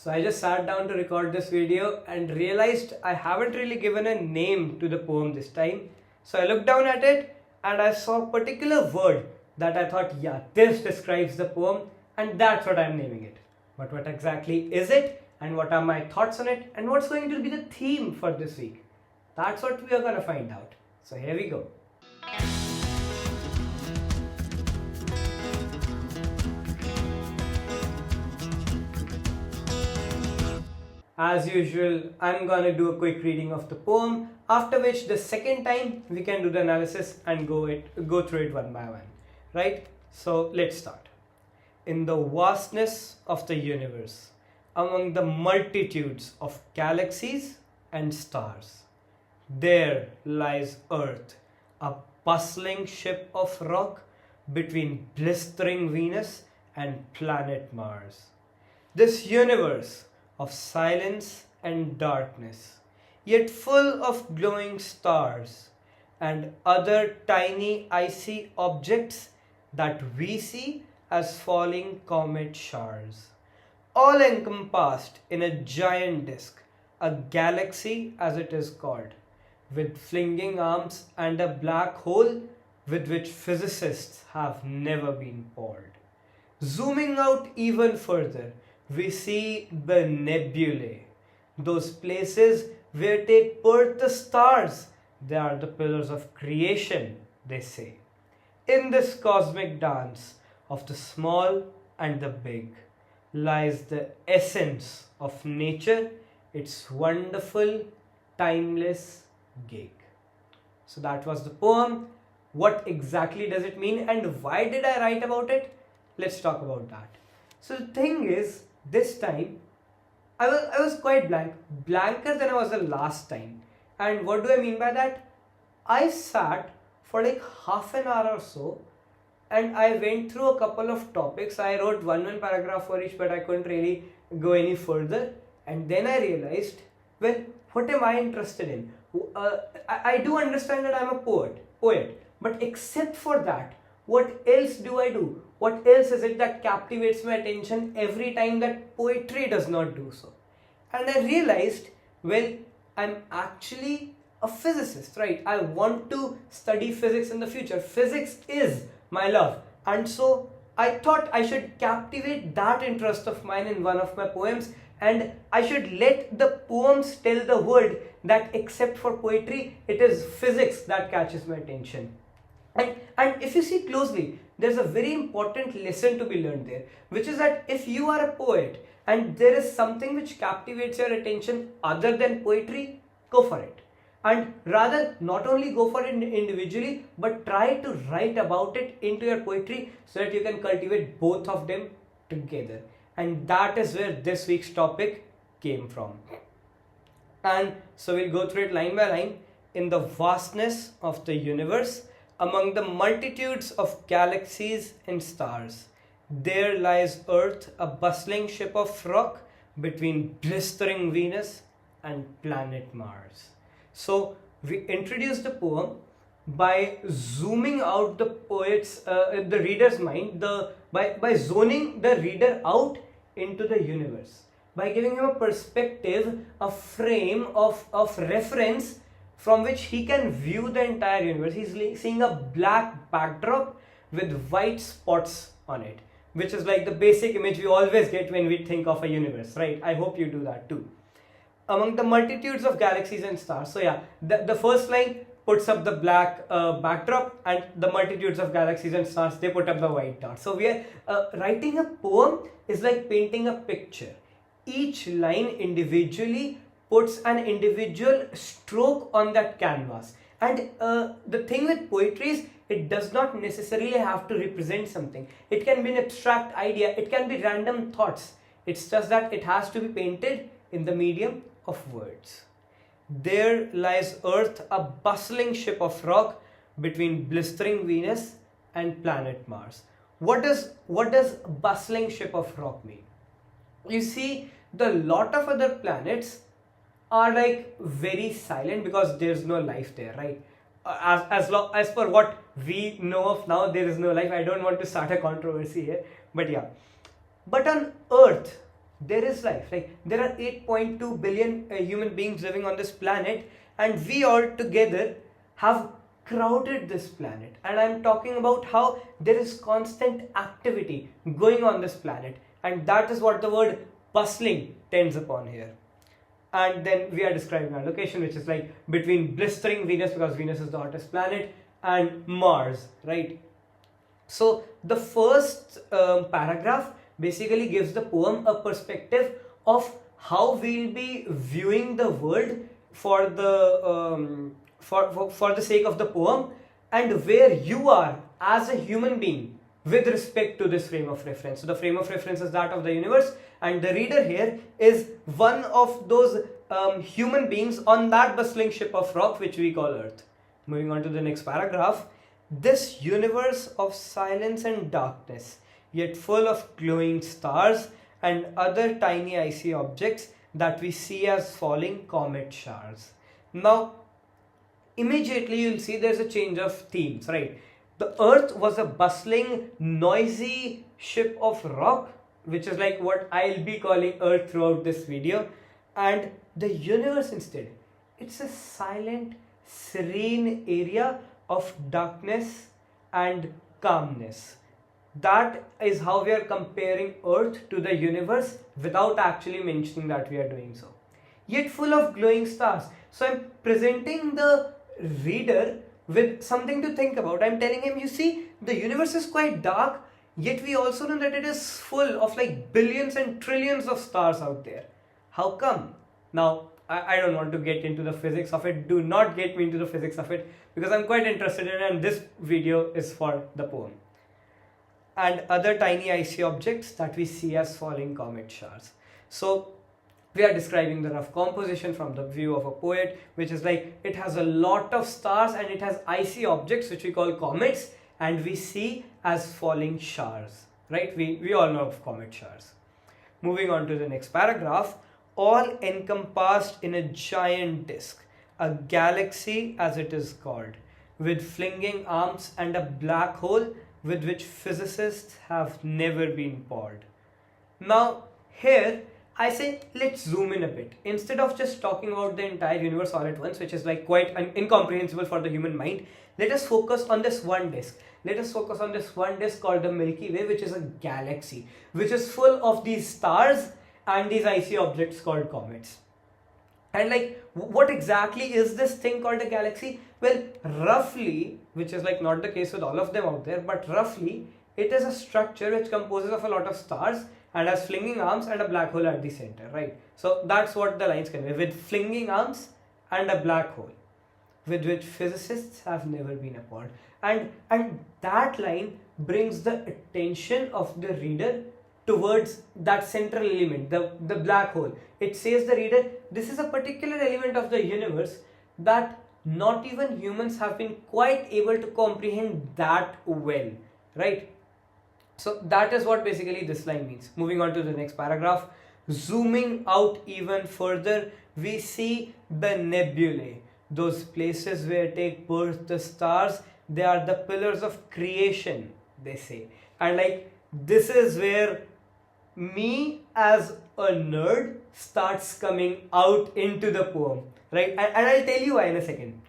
So I just sat down to record this video and realized I haven't really given a name to the poem this time. So I looked down at it and I saw a particular word that I thought, yeah, this describes the poem and that's what I'm naming it. But what exactly is it and what are my thoughts on it and what's going to be the theme for this week? That's what we are going to find out. So here we go. As usual, I'm gonna do a quick reading of the poem, after which the second time we can do the analysis and go through it one by one. Right? So let's start. In the vastness of the universe, among the multitudes of galaxies and stars, there lies Earth, a bustling ship of rock between blistering Venus and planet Mars. This universe of silence and darkness, yet full of glowing stars and other tiny icy objects that we see as falling comet showers, all encompassed in a giant disk, a galaxy as it is called, with flinging arms and a black hole with which physicists have never been bored. Zooming out even further, we see the nebulae, those places where take birth the stars. They are the pillars of creation, they say. In this cosmic dance of the small and the big lies the essence of nature, its wonderful, timeless gig. So that was the poem. What exactly does it mean and why did I write about it? Let's talk about that. So the thing is, this time I was quite blanker than I was the last time. And what do I mean by that? I sat for like half an hour or so and I went through a couple of topics. I wrote one paragraph for each, but I couldn't really go any further. And then I realized, well, what am I interested in? I do understand that I'm a poet, but except for that, what else do I do? What else is it that captivates my attention every time that poetry does not do so? And I realized, well, I'm actually a physicist, right? I want to study physics in the future. Physics is my love. And so I thought I should captivate that interest of mine in one of my poems, and I should let the poems tell the world that except for poetry, it is physics that catches my attention. And if you see closely, there's a very important lesson to be learned there, which is that if you are a poet and there is something which captivates your attention other than poetry, go for it. And rather, not only go for it individually, but try to write about it into your poetry so that you can cultivate both of them together. And that is where this week's topic came from. And so we'll go through it line by line. In the vastness of the universe, among the multitudes of galaxies and stars, there lies Earth, a bustling ship of rock between blistering Venus and planet Mars. So we introduced the poem by zooming out the the reader's mind, by zoning the reader out into the universe, by giving him a perspective, a frame of reference from which he can view the entire universe. He's seeing a black backdrop with white spots on it, which is like the basic image we always get when we think of a universe, right? I hope you do that too. Among the multitudes of galaxies and stars. So yeah, the first line puts up the black backdrop, and the multitudes of galaxies and stars, they put up the white dot. So we are writing a poem is like painting a picture. Each line individually puts an individual stroke on that canvas. And the thing with poetry is, it does not necessarily have to represent something. It can be an abstract idea, it can be random thoughts. It's just that it has to be painted in the medium of words. There lies Earth, a bustling ship of rock between blistering Venus and planet Mars. What does bustling ship of rock mean? You see, the lot of other planets are like very silent because there's no life there, right? As per what we know of now, there is no life. I don't want to start a controversy here, but yeah. But on Earth, there is life. Like there are 8.2 billion human beings living on this planet, and we all together have crowded this planet. And I'm talking about how there is constant activity going on this planet, and that is what the word bustling tends upon here. And then we are describing our location, which is like between blistering Venus, because Venus is the hottest planet, and Mars, right? So the first paragraph basically gives the poem a perspective of how we'll be viewing the world for the for the sake of the poem, and where you are as a human being with respect to this frame of reference. So the frame of reference is that of the universe, and the reader here is one of those human beings on that bustling ship of rock which we call Earth. Moving on to the next paragraph. This universe of silence and darkness, yet full of glowing stars and other tiny icy objects that we see as falling comet showers. Now, immediately you'll see there's a change of themes, right? The Earth was a bustling, noisy ship of rock, which is like what I'll be calling Earth throughout this video. And the universe instead, it's a silent, serene area of darkness and calmness. That is how we are comparing Earth to the universe without actually mentioning that we are doing so. Yet full of glowing stars. So I'm presenting the reader with something to think about. I'm telling him, you see, the universe is quite dark, yet we also know that it is full of like billions and trillions of stars out there. How come? Now, I don't want to get into the physics of it. Do not get me into the physics of it, because I'm quite interested in it, and this video is for the poem. And other tiny icy objects that we see as falling comet showers. So we are describing the rough composition from the view of a poet, which is like it has a lot of stars and it has icy objects which we call comets, and we see as falling showers, right? We all know of comet showers. Moving on to the next paragraph. All encompassed in a giant disk, a galaxy as it is called, with flinging arms and a black hole with which physicists have never been bored. Now here I say let's zoom in a bit. Instead of just talking about the entire universe all at once, which is like quite incomprehensible for the human mind, let us focus on this one disk. Let us focus on this one disk called the Milky Way, which is a galaxy, which is full of these stars and these icy objects called comets. And like, what exactly is this thing called a galaxy? Well, roughly, which is like not the case with all of them out there, but roughly, it is a structure which composes of a lot of stars and has flinging arms and a black hole at the center, right? So that's what the lines convey, with flinging arms and a black hole, with which physicists have never been aboard. And that line brings the attention of the reader towards that central element, the black hole. It says the reader, this is a particular element of the universe that not even humans have been quite able to comprehend that well, right? So that is what basically this line means. Moving on to the next paragraph. Zooming out even further, we see the nebulae, those places where take birth the stars. They are the pillars of creation, they say. And like, this is where me as a nerd starts coming out into the poem, right? And I'll tell you why in a second.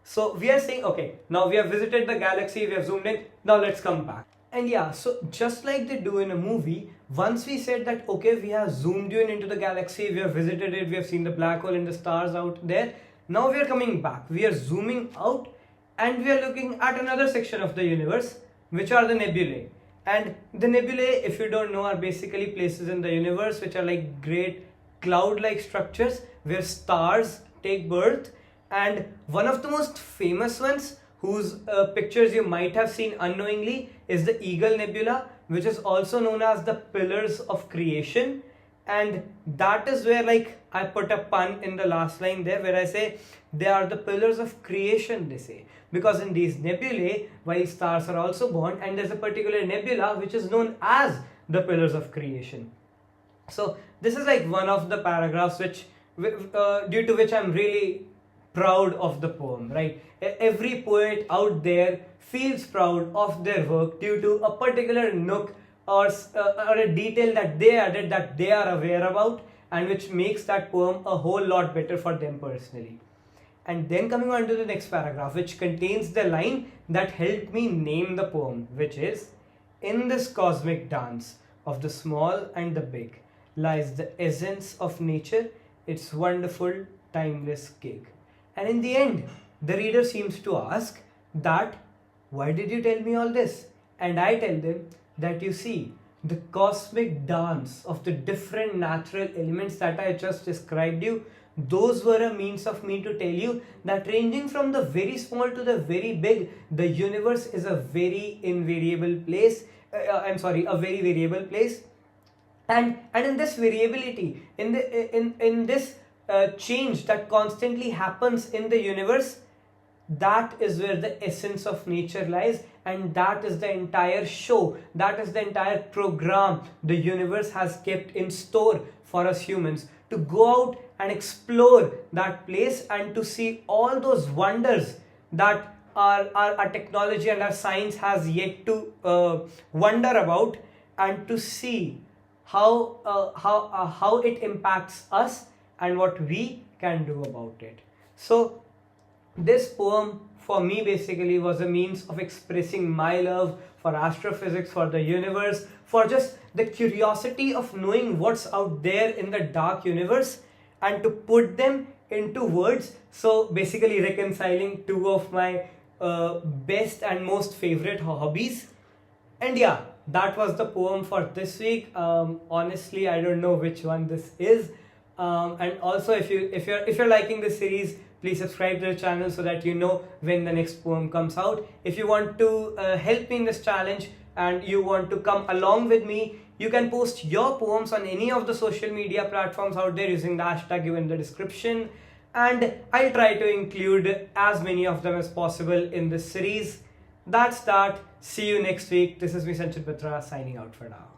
So we are saying, okay, now we have visited the galaxy, we have zoomed in, now let's come back. And yeah, so just like they do in a movie, once we said that, okay, we have zoomed in into the galaxy, we have visited it, we have seen the black hole and the stars out there, now we are coming back, we are zooming out, and we are looking at another section of the universe, which are the nebulae. And the nebulae, if you don't know, are basically places in the universe which are like great cloud-like structures where stars take birth. And one of the most famous ones, whose pictures you might have seen unknowingly, is the Eagle Nebula, which is also known as the Pillars of Creation. And that is where, like, I put a pun in the last line there, where I say they are the pillars of creation, they say. Because in these nebulae, while stars are also born, and there's a particular nebula which is known as the pillars of creation. So this is like one of the paragraphs which, due to which I'm really proud of the poem, right? Every poet out there feels proud of their work due to a particular nook or a detail that they added that they are aware about, and which makes that poem a whole lot better for them personally. And then coming on to the next paragraph, which contains the line that helped me name the poem, which is, in this cosmic dance of the small and the big lies the essence of nature, its wonderful, timeless gig. And in the end, the reader seems to ask that, why did you tell me all this? And I tell them that, you see, the cosmic dance of the different natural elements that I just described you, those were a means of me to tell you that ranging from the very small to the very big, the universe is a very invariable place. A very variable place. And in this variability, in this change that constantly happens in the universe, that is where the essence of nature lies, and that is the entire show, that is the entire program the universe has kept in store for us humans to go out and explore that place and to see all those wonders that our technology and our science has yet to wonder about, and to see how it impacts us and what we can do about it. So this poem for me basically was a means of expressing my love for astrophysics, for the universe, for just the curiosity of knowing what's out there in the dark universe, and to put them into words. So basically reconciling two of my best and most favorite hobbies. And yeah, that was the poem for this week. Honestly, I don't know which one this is. And also, if you're liking this series, please subscribe to the channel so that you know when the next poem comes out. If you want to help me in this challenge and you want to come along with me, you can post your poems on any of the social media platforms out there using the hashtag given in the description, and I'll try to include as many of them as possible in this series. That's that. See you next week. This is me, Sanchit Batra, signing out for now.